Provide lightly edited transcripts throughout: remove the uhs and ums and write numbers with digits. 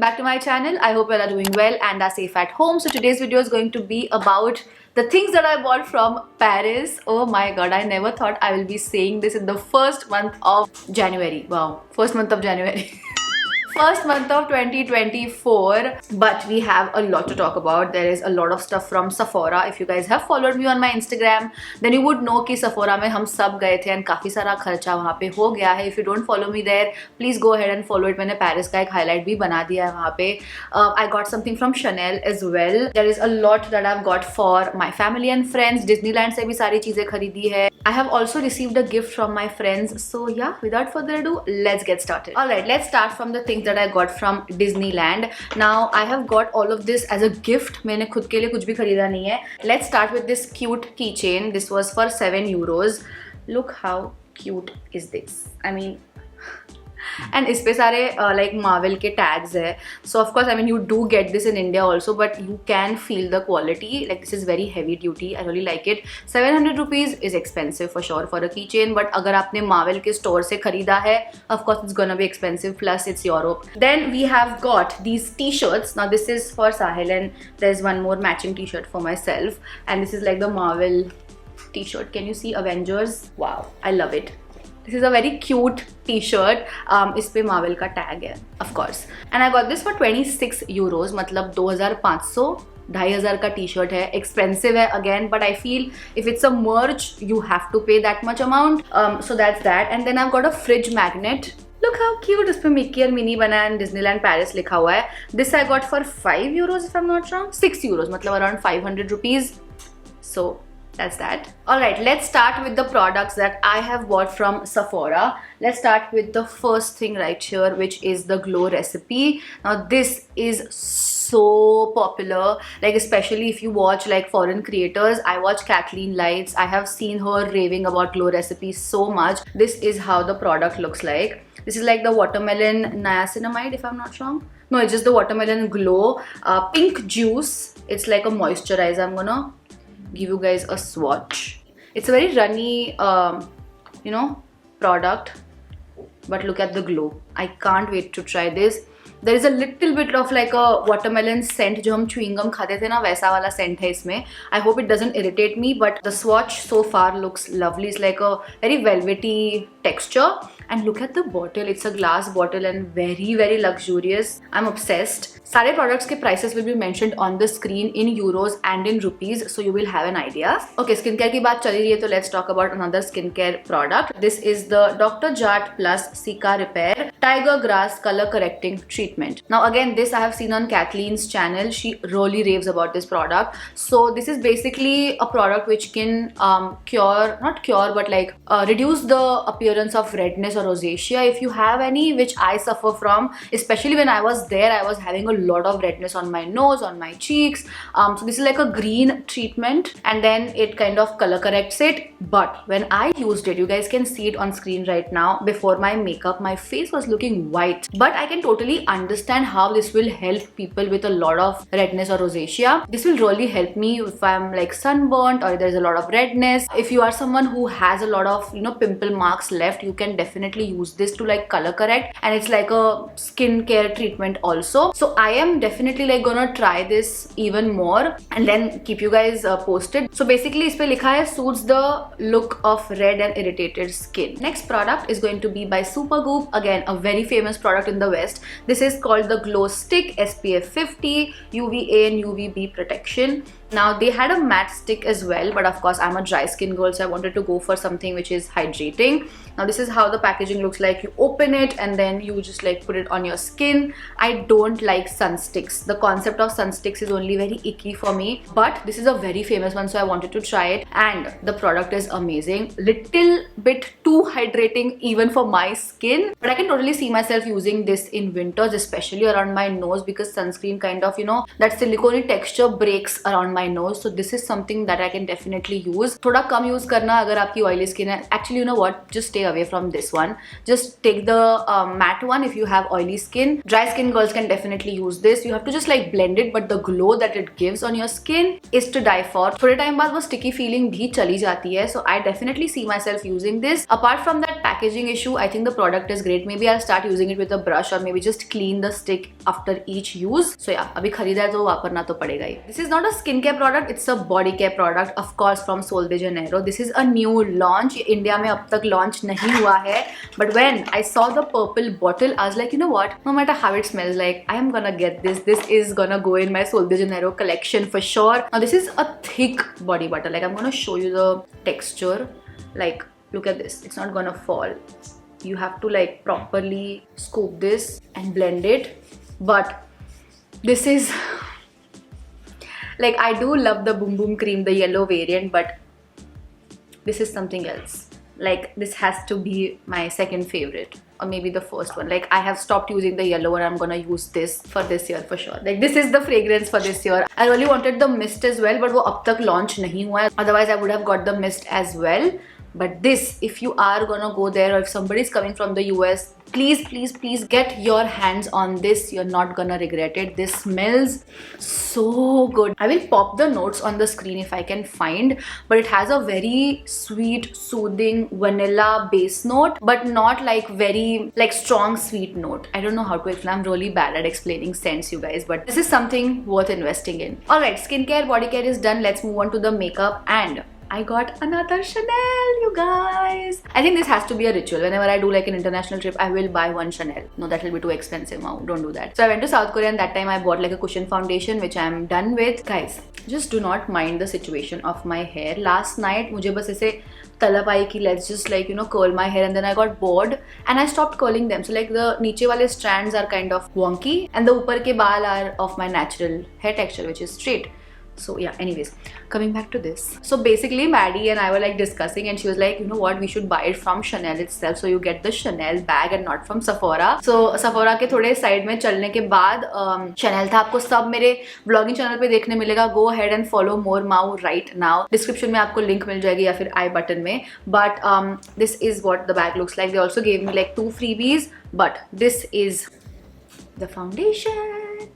back to my channel. I hope you all are doing well and are safe at home. So today's video is going to be about the things that I bought from Paris. Oh my god, I never thought I will be saying this in the first month of January. Wow, first month of January. First month of 2024, but we have a lot to talk about. There is a lot of stuff from Sephora. If you guys have followed me on my Instagram, then you would know कि Sephora में हम सब गए थे and काफी सारा खर्चा वहाँ पे हो गया है. If you don't follow me there, please go ahead and follow it. मैंने Paris का एक highlight भी बना दिया है वहाँ पे. I got something from Chanel as well. There is a lot that I've got for my family and friends. Disneyland से भी सारी चीजें खरीदी है. I have also received a gift from my friends. So yeah, without further ado, let's get started. Alright, let's start from the things that I got from Disneyland. Now I have got all of this as a gift. मैंने खुद के लिए कुछ भी खरीदा नहीं है. Let's start with this cute keychain. This was for 7 euros. Look how cute is this. I mean, and इस पे सारे like Marvel के tags है. So of course, I mean, you do get this in India also, but you can feel the quality. Like this is very heavy duty. I really like it. 700 rupees is expensive for sure for a keychain, but अगर आपने Marvel के store से खरीदा है, of course it's gonna be expensive. Plus it's Europe. Then we have got these t-shirts. Now this is for Sahil, and there's one more matching t-shirt for myself. And this is like the Marvel t-shirt. Can you see Avengers? Wow, I love it. This is a very cute t-shirt. इस पे Marvel का tag है, of course. And I got this for 26 euros. मतलब 2500 2500 का t-shirt है. Expensive है again, but I feel if it's a merch, you have to pay that much amount. So that's that. And then I've got a fridge magnet. Look how cute. इस पे Mickey और Minnie बना है and Disneyland Paris लिखा हुआ है. This I got for 5 euros if I'm not wrong. 6 euros, मतलब around 500 rupees. So that's that. Alright, let's start with the products that I have bought from Sephora. Let's start with the first thing right here, which is the glow recipe. Now this is so popular, like especially if you watch like foreign creators. I watch Kathleen Lights. I have seen her raving about glow recipe so much. This is how the product looks like. This is like the watermelon niacinamide if I'm not wrong. No, it's just the watermelon glow. Pink juice. It's like a moisturizer. I'm gonna give you guys a swatch. It's a very runny product, but look at the glow. I can't wait to try this. There is a little bit of like a watermelon scent जो हम chewing gum खाते थे ना, वैसा वाला scent है इसमें. I hope it doesn't irritate me, but the swatch so far looks lovely. It's like a very velvety texture. And look at the bottle. It's a glass bottle and very very luxurious. I'm obsessed. सारे products के prices will be mentioned on the screen in euros and in rupees, so you will have an idea. Okay, skincare की बात चली रही है तो let's talk about another skincare product. This is the Dr. Jart Plus Cicapair Tiger Grass Color Correcting Treatment. Now again, this I have seen on Kathleen's channel. She really raves about this product. So this is basically a product which can not cure, but like reduce the appearance of redness or rosacea if you have any, which I suffer from. Especially when I was there, I was having a lot of redness on my nose, on my cheeks. So this is like a green treatment, and then it kind of color corrects it. But when I used it, you guys can see it on screen right now. Before my makeup, my face was looking white, but I can totally understand how this will help people with a lot of redness or rosacea. This will really help me if I'm like sunburnt or there's a lot of redness. If you are someone who has a lot of pimple marks left, you can definitely use this to like color correct, and it's like a skincare treatment also. So I am definitely like gonna try this even more and then keep you guys posted. So basically इस पे लिखा है suits the look of red and irritated skin. Next product is going to be by Supergoop. Again, a very famous product in the West. This is called the Glow Stick SPF 50 UVA and UVB protection. Now they had a matte stick as well, but of course I'm a dry skin girl, so I wanted to go for something which is hydrating. Now this is how the packaging looks like. You open it and then you just like put it on your skin. I don't like sun sticks. The concept of sun sticks is only very icky for me, but this is a very famous one, so I wanted to try it, and the product is amazing. Little bit too hydrating even for my skin, but I can totally see myself using this in winters, especially around my nose, because sunscreen kind of that silicone texture breaks around my my nose. So this is something that I can definitely use. थोड़ा कम use करना अगर आपकी oily skin है. Actually, you know what? Just stay away from this one. Just take the matte one if you have oily skin. Dry skin girls can definitely use this. You have to just like blend it, but the glow that it gives on your skin is to die for. थोड़े time बाद वो sticky feeling भी चली जाती है. So I definitely see myself using this. Apart from that packaging issue, I think the product is great. Maybe I'll start using it with a brush or maybe just clean the stick after each use. So yeah, अभी खरीदा है तो वापरना तो पड़ेगा ही. This is not a skincare product, it's a body care product, of course from Sol de Janeiro. This is a new launch. India में अब तक launch नहीं हुआ है. But when I saw the purple bottle, I was like, you know what? No matter how it smells like, I am gonna get this. This is gonna go in my Sol de Janeiro collection for sure. Now this is a thick body butter. Like I'm gonna show you the texture. Like look at this. It's not gonna fall. You have to like properly scoop this and blend it. But this is like, I do love the Boom Boom Cream, the yellow variant, but this is something else. Like this has to be my second favorite, or maybe the first one. Like I have stopped using the yellow and I'm gonna use this for this year for sure. Like this is the fragrance for this year. I really wanted the mist as well, but वो अब तक launch नहीं हुआ है. Otherwise I would have got the mist as well. But this, if you are gonna go there or if somebody is coming from the US, please get your hands on this. You're not gonna regret it. This smells so good. I will pop the notes on the screen if I can find, but it has a very sweet, soothing vanilla base note, but not like very like strong sweet note. I don't know how to explain. I'm really bad at explaining scents, you guys, but this is something worth investing in. Alright, skincare, body care is done. Let's move on to the makeup, and I got another Chanel, you guys. I think this has to be a ritual. Whenever I do like an international trip, I will buy one Chanel. No, that will be too expensive now. Don't do that. So I went to South Korea and that time I bought like a cushion foundation, which I am done with. Guys, just do not mind the situation of my hair. Last night, मुझे बस ऐसे तलब आई कि let's just like, you know, curl my hair, and then I got bored and I stopped curling them. So like the नीचे वाले strands are kind of wonky and the ऊपर के बाल are of my natural hair texture, which is straight. So yeah, anyways, coming back to this. So basically Maddie and I were like discussing and she was like, you know what, we should buy it from Chanel itself, so you get the Chanel bag and not from Sephora. So Sephora के थोड़े side में चलने के बाद Chanel था. आपको सब मेरे vlogging channel पे देखने मिलेगा. Go ahead and follow more Mau right now. Description में आपको link मिल जाएगी या फिर I button में. But this is what the bag looks like. They also gave me like 2 freebies, but this is the foundation.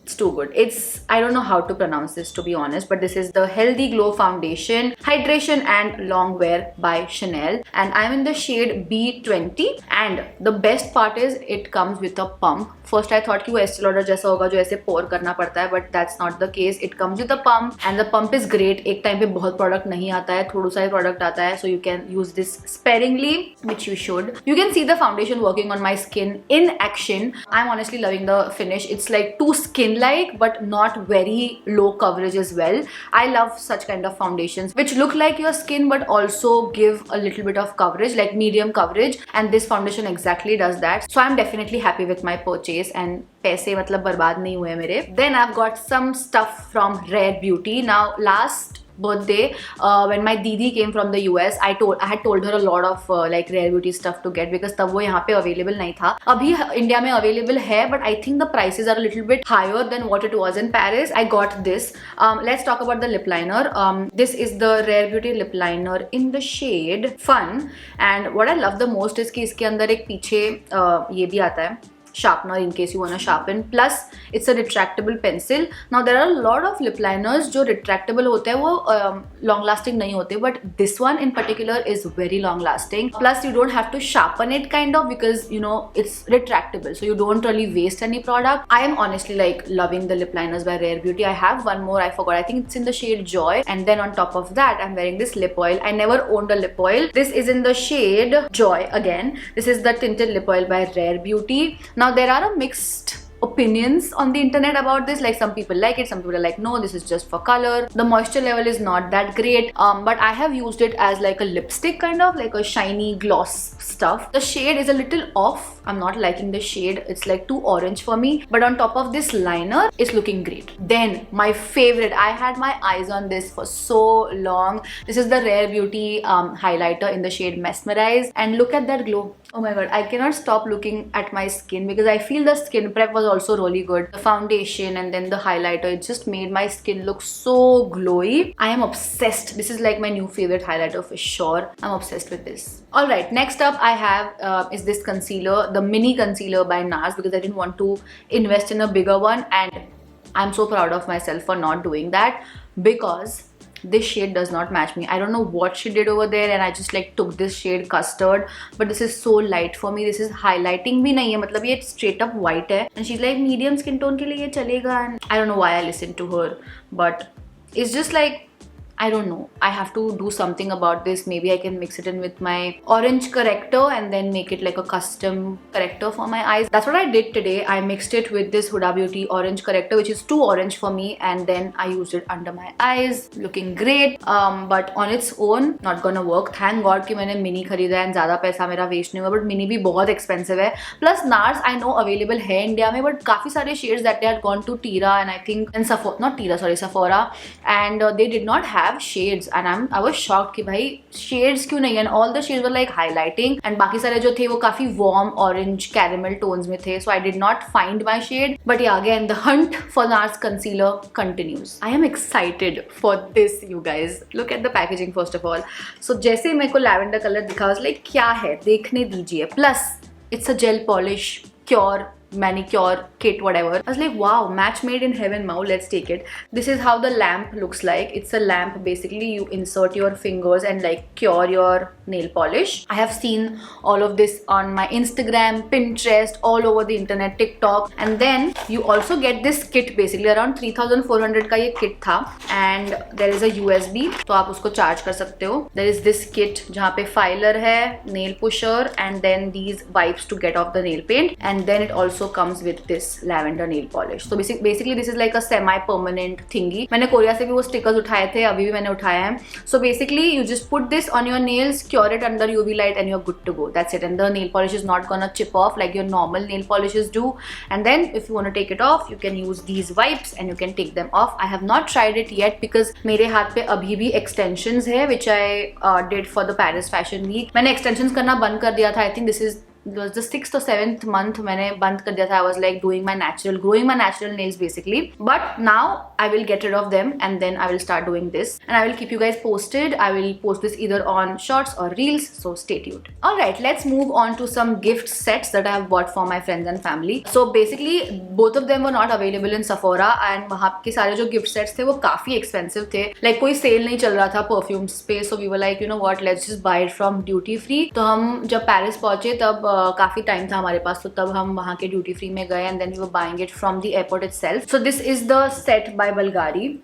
It's too good. It's, I don't know how to pronounce this to be honest, but this is the Healthy Glow Foundation Hydration and Long Wear by Chanel, and I'm in the shade B20. And the best part is it comes with a pump. First I thought कि वो Estee Lauder जैसा होगा जो ऐसे pour करना पड़ता है, but that's not the case. It comes with a pump and the pump is great. एक time पे बहुत product नहीं आता है, थोड़ा सा ही product आता है, so you can use this sparingly, which you should. You can see the foundation working on my skin in action. I'm honestly loving the finish. It's like too skin-like but not very low coverage as well. I love such kind of foundations which look like your skin but also give a little bit of coverage, like medium coverage, and this foundation exactly does that. So I'm definitely happy with my purchase and पैसे मतलब बर्बाद नहीं हुए मेरे. Then I've got some stuff from Rare Beauty. Now last birthday when my didi came from the US, I had told her a lot of like Rare Beauty stuff to get because तब वो यहाँ पे available नहीं था. अभी India में available है, but I think the prices are a little bit higher than what it was in Paris. I got this. Let's talk about the lip liner. This is the Rare Beauty lip liner in the shade Fun, and what I love the most is कि इसके अंदर एक पीछे ये भी आता है sharpener in case you want to sharpen, plus it's a retractable pencil. Now there are a lot of lip liners जो retractable होते हैं वो long lasting नहीं होते, but this one in particular is very long lasting. Plus you don't have to sharpen it kind of because you know it's retractable, so you don't really waste any product. I am honestly like loving the lip liners by Rare Beauty. I have one more, I forgot, I think it's in the shade Joy, and then on top of that I'm wearing this lip oil. I never owned a lip oil. This is in the shade Joy again. This is the tinted lip oil by Rare Beauty. Now there are a mixed opinions on the internet about this. Like some people like it, some people are like no, this is just for color. The moisture level is not that great, but I have used it as like a lipstick, kind of like a shiny gloss stuff. The shade is a little off. I'm not liking the shade. It's like too orange for me, but on top of this liner it's looking great. Then my favorite, I had my eyes on this for so long. This is the Rare Beauty highlighter in the shade Mesmerize, and look at that glow. Oh my god, I cannot stop looking at my skin because I feel the skin prep was also really good. The foundation and then the highlighter, it just made my skin look so glowy. I am obsessed. This is like my new favorite highlighter for sure. I'm obsessed with this. Alright, next up I have is this concealer, the mini concealer by Nars, because I didn't want to invest in a bigger one, and I'm so proud of myself for not doing that because this shade does not match me. I don't know what she did over there, and I just like took this shade custard, but this is so light for me. This is highlighting bhi nahi hai, matlab ye straight up white hai, and she's like medium skin tone ke liye ye chalega, and I don't know why I listened to her, but it's just like, I don't know, I have to do something about this. Maybe I can mix it in with my orange corrector and then make it like a custom corrector for my eyes. That's what I did today. I mixed it with this Huda Beauty orange corrector, which is too orange for me, and then I used it under my eyes. Looking great, but on its own not gonna work. Thank God कि मैंने mini खरीदा है and ज़्यादा पैसा मेरा waste नहीं हुआ, but mini भी बहुत expensive है. Plus Nars I know available है India में, but काफ़ी सारे shades that they had gone to Tira and I think and Sephora, and they did not have shades, and I was shocked कि भाई shades क्यों नहीं, and all the shades were like highlighting, and बाकी सारे जो थे वो काफी warm orange caramel tones में थे, so I did not find my shade. But yeah, again the hunt for Nars concealer continues. I am excited for this, you guys. Look at the packaging first of all. So जैसे मेरे को lavender color दिखा, I was like क्या है देखने दीजिए. Plus it's a gel polish cure manicure kit, whatever. I was like, wow, match made in heaven, Mau, let's take it. This is how the lamp looks like. It's a lamp, basically you insert your fingers and like cure your nail polish. I have seen all of this on my Instagram, Pinterest, all over the internet, TikTok, and then you also get this kit, basically around 3400 का ये kit था, and there is a USB, तो आप उसको charge कर सकते हो. There is this kit जहाँ पे filer है, nail pusher, and then these wipes to get off the nail paint, and then it also comes with this lavender nail polish. So basically this is like a semi-permanent thingy. मैंने Korea से भी वो stickers उठाए थे, अभी भी मैंने उठाया है. So basically you just put this on your nails, cure it under UV light, and you're good to go. That's it. And the nail polish is not gonna chip off like your normal nail polishes do. And then if you want to take it off, you can use these wipes and you can take them off. I have not tried it yet because मेरे हाथ पे अभी भी extensions है, which I did for the Paris Fashion Week. मैंने extensions करना बंद कर दिया था. I think this is it was the 6th or 7th month मैंने बंद कर दिया था. I was like growing my natural nails basically. But now I will get rid of them and then I will start doing this, and I will keep you guys posted. I will post this either on shorts or reels, so stay tuned. Alright, let's move on to some gift sets that I have bought for my friends and family. So basically both of them were not available in Sephora, and वहाँ के सारे जो gift sets थे वो काफी expensive थे. Like कोई sale नहीं चल रहा था perfumes पे, so we were like, you know what, let's just buy it from duty free. तो हम जब पेरिस पहुंचे तब काफी टाइम था हमारे पास, तो तब हम वहाँ के ड्यूटी फ्री में गए, and then we were buying it from the airport itself. So this is the set by Bulgari.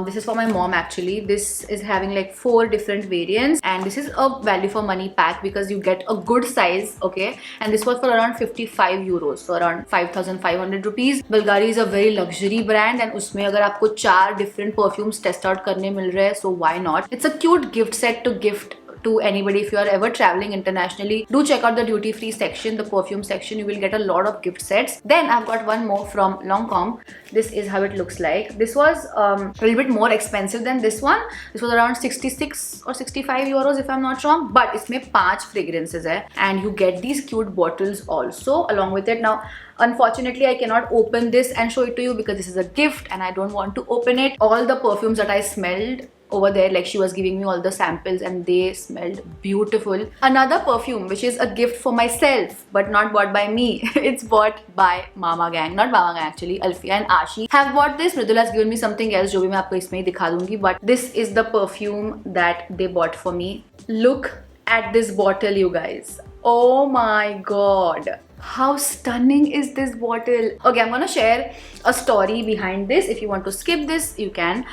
This is for my mom actually. This is having like 4 different variants, and this is a value for money pack because you get a good size, okay? And this was for around 55 euros, so around 5,500 rupees. Bulgari is a very luxury brand, and उसमें अगर आपको 4 different perfumes test out करने मिल रहे हैं, so why not? It's a cute gift set to gift to anybody. If you are ever traveling internationally, do check out the duty free section, the perfume section. You will get a lot of gift sets. Then I've got one more from Lancome. This is how it looks like. This was a little bit more expensive than this one. This was around 66 or 65 euros if I'm not wrong, but इसमें 5 fragrances है, and you get these cute bottles also along with it. Now unfortunately I cannot open this and show it to you because this is a gift and I don't want to open it. All the perfumes that I smelled over there, like she was giving me all the samples and they smelled beautiful. Another perfume which is a gift for myself but not bought by me. It's bought by Mama Gang, not Mama Gang actually. Alfia and Ashi have bought this. Mridula has given me something else जो भी मैं आपको इसमें ही दिखा दूंगी, but this is the perfume that they bought for me. Look at this bottle, you guys. Oh my god, how stunning is this bottle? Okay, I'm gonna share a story behind this. If you want to skip this, you can.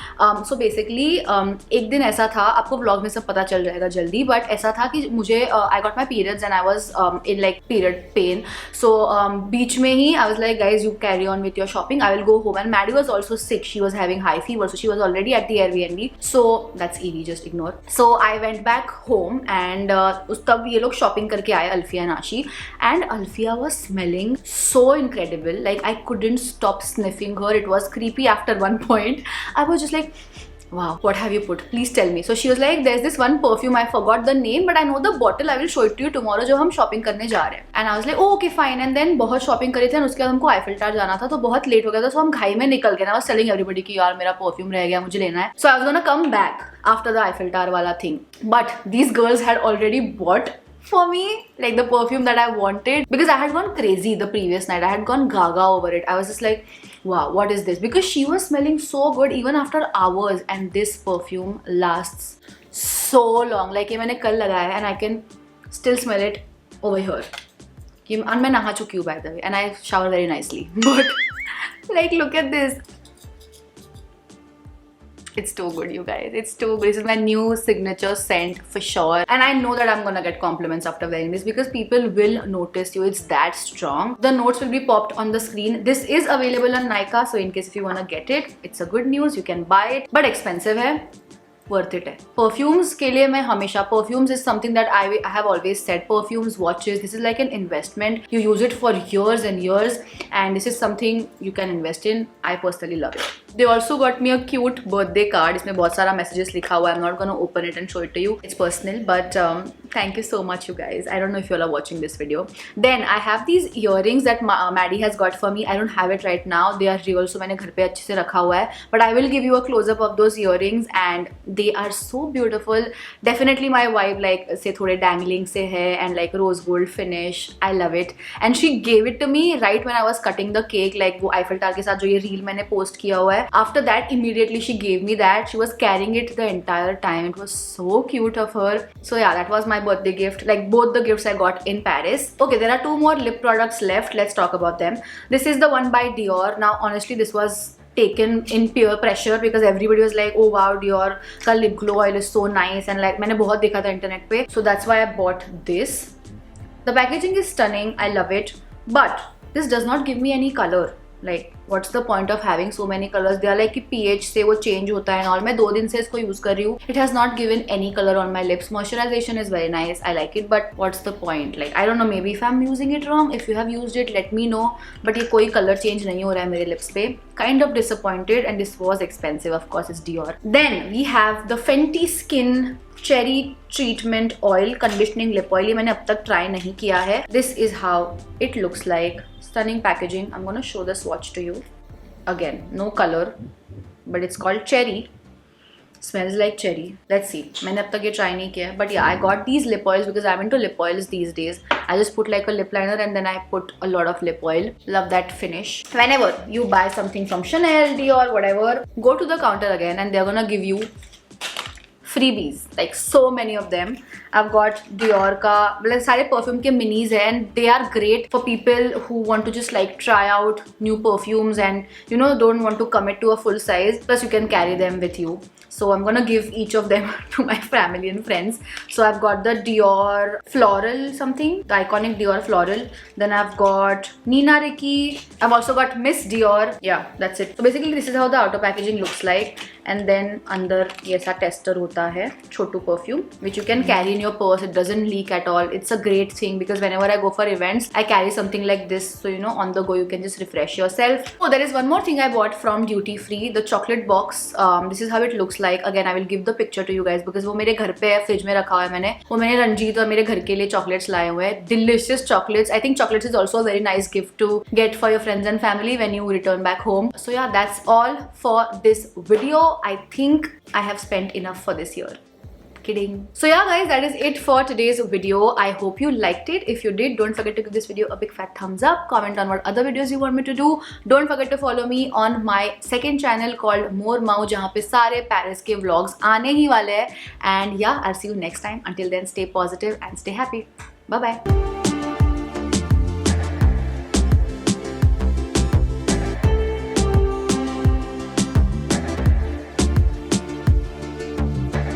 So basically, एक दिन ऐसा था, आपको vlog में सब पता चल जाएगा जल्दी, but ऐसा था कि मुझे I got my periods and I was in like period pain. So बीच में ही I was like, guys, you carry on with your shopping. I will go home. And Maddie was also sick. She was having high fever, so she was already at the Airbnb. So that's Evie, just ignore. So I went back home and तब ये लोग shopping करके आए, Alfia and Ashi, and Alfia was smelling so incredible. Like I couldn't stop sniffing her. It was creepy after one point. I was just like, wow, what have you put? Please tell me. So she was like, there's this one perfume, I forgot the name, but I know the bottle. I will show it to you tomorrow जब हम shopping करने जा रहे हैं. And I was like, oh okay fine. And then बहुत shopping करी थी और उसके बाद हमको आईफिल टावर जाना था तो बहुत लेट हो गया था, so हम घाई में निकल गए. I was telling everybody कि यार मेरा perfume रह गया, मुझे लेना है. So I was gonna come back after the Eiffel Tower वाला thing, but these girls had already bought for me like the perfume that I wanted, because I had gone crazy the previous night. I had gone gaga over it. I was just like, wow, what is this? Because she was smelling so good even after hours, and this perfume lasts so long. Like ये मैंने कल लगाया है and I can still smell it over here. And मैं नहा चुकी हूँ by the way, and I shower very nicely. But like look at this. It's too good, you guys. It's too good. This is my new signature scent for sure. And I know that I'm gonna get compliments after wearing this because people will notice you. It's that strong. The notes will be popped on the screen. This is available on Nykaa, so in case if you wanna get it, it's a good news. You can buy it. But expensive hai. Worth it है. Perfumes के लिए मैं हमेशा, perfumes is something that I have always said. Perfumes, watches, this is like an investment. You use it for years and years, and this is something you can invest in. I personally love it. They also got me a cute birthday card. इसमें बहुत सारा messages लिखा हुआ है. I'm not gonna open it and show it to you. It's personal, but thank you so much, you guys. I don't know if you all are watching this video. Then I have these earrings that Maddie has got for me. I don't have it right now. They are real, so मैंने घर पे अच्छे से रखा हुआ है. But I will give you a close up of those earrings, and they are so beautiful. Definitely my vibe, like से थोड़े dangling से है and like rose gold finish. I love it. And she gave it to me right when I was cutting the cake, like वो Eiffel Tower के साथ जो ये reel मैंने post किया हुआ है. After that, immediately she gave me that. She was carrying it the entire time. It was so cute of her. So yeah, that was my birthday gift. Like both the gifts I got in Paris. Okay, there are two more lip products left. Let's talk about them. This is the one by Dior. Now honestly, this was taken in peer pressure because everybody was like, oh wow, Dior का lip glow oil is so nice, and like मैंने बहुत देखा था internet पे. So that's why I bought this. The packaging is stunning. I love it. But this does not give me any color. Like what's the point of having so many colors? They are like कि pH से वो change होता है और मैं 2 दिन से इसको use कर रही हूँ. It has not given any color on my lips. Moisturization is very nice. I like it, but what's the point? Like I don't know. Maybe if I'm using it wrong. If you have used it, let me know. But ये कोई color change नहीं हो रहा है मेरे lips पे. Kind of disappointed, and this was expensive. Of course, it's Dior. Then we have the Fenty Skin Cherry Treatment Oil Conditioning Lip Oil. ये मैंने अब तक try नहीं किया है. This is how it looks like. Stunning packaging. I'm gonna show the swatch to you. Again, no color, but it's called cherry. Smells like cherry. Let's see. मैंने अब तक ये try नहीं किया है, but yeah, I got these lip oils because I'm into lip oils these days. I just put like a lip liner and then I put a lot of lip oil. Love that finish. Whenever you buy something from Chanel, Dior, whatever, go to the counter again and they're gonna give you freebies, like so many of them. I've got Dior का मतलब सारे perfume के minis है, and they are great for people who want to just like try out new perfumes and you know don't want to commit to a full size. Plus you can carry them with you. So I'm gonna give each of them to my family and friends. So I've got the Dior Floral something, the iconic Dior Floral. Then I've got Nina Ricci. I've also got Miss Dior. Yeah, that's it. So basically this is how the outer packaging looks like. And then अंदर ये ऐसा tester होता है, छोटू perfume, which you can carry in your purse. It doesn't leak at all. It's a great thing because whenever I go for events, I carry something like this. So you know, on the go you can just refresh yourself. Oh, there is one more thing I bought from Duty Free, the chocolate box. This is how it looks like. Again, I will give the picture to you guys because वो मेरे घर पे है, fridge में रखा हुआ है मैंने. वो मैंने रंजीत और मेरे घर के लिए chocolates लाए हुए हैं. Delicious chocolates. I think chocolates is also a very nice gift to get for your friends and family when you return back home. So yeah, that's all for this video. I think I have spent enough for this year. Kidding. So yeah guys, that is it for today's video. I hope you liked it. If you did, don't forget to give this video a big fat thumbs up. Comment on what other videos you want me to do. Don't forget to follow me on my second channel called More Mau, जहाँ पे सारे Paris के vlogs आने ही वाले हैं. And yeah, I'll see you next time. Until then, stay positive and stay happy. Bye bye.